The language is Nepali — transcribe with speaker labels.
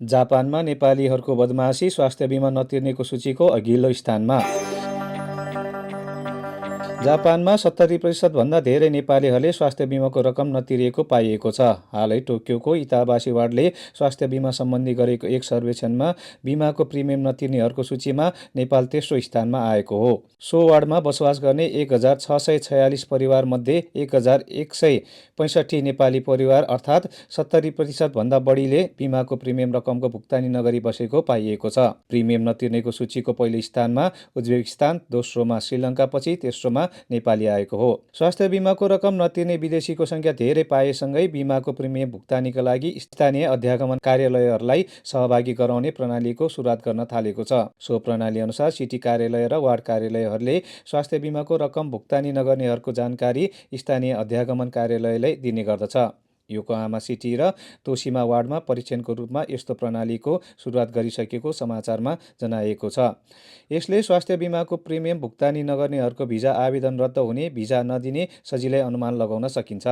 Speaker 1: जापानमा नेपालीहरूको बदमासी स्वास्थ्य बिमा नतिर्नेको सूचीको अघिल्लो स्थानमा। जापानमा 70% भन्दा धेरै नेपालीहरूले स्वास्थ्य बिमाको रकम नतिरेको पाइएको छ। हालै टोकियोको इताबासी वार्डले स्वास्थ्य बिमा सम्बन्धी गरेको एक सर्वेक्षणमा बिमाको प्रिमियम नतिर्नेहरूको सूचीमा नेपाल तेस्रो स्थानमा आएको हो। सो वार्डमा बसोबास गर्ने 1646 परिवारमध्ये 1165 नेपाली परिवार अर्थात् 70% भन्दा बढीले बिमाको प्रिमियम रकमको भुक्तानी नगरी बसेको पाइएको छ। प्रिमियम नतिर्नेको सूचीको पहिलो स्थानमा उज्बेकिस्तान, दोस्रोमा श्रीलङ्कापछि तेस्रोमा नेपाली आएको हो। स्वास्थ्य बिमाको रकम नतिर्ने विदेशीको संख्या धेरै पाएसँगै बिमाको प्रिमियम भुक्तानीका लागि स्थानीय अध्यागमन कार्यालयहरूलाई सहभागी गराउने प्रणालीको सुरुवात गर्न थालेको छ। सो प्रणाली अनुसार सिटी कार्यालय र वार्ड कार्यालयहरूले स्वास्थ्य बिमाको रकम भुक्तानी नगर्नेहरूको जानकारी स्थानीय अध्यागमन कार्यालयलाई दिने गर्दछ। योकोहामा सिटी र तोसिमा वार्डमा परीक्षणको रूपमा यस्तो प्रणालीको सुरुवात गरिसकेको समाचारमा जनाइएको छ। यसले स्वास्थ्य बिमाको प्रिमियम भुक्तानी नगर्नेहरूको भिजा आवेदन रद्द हुने, भिजा नदिने सजिलै अनुमान लगाउन सकिन्छ।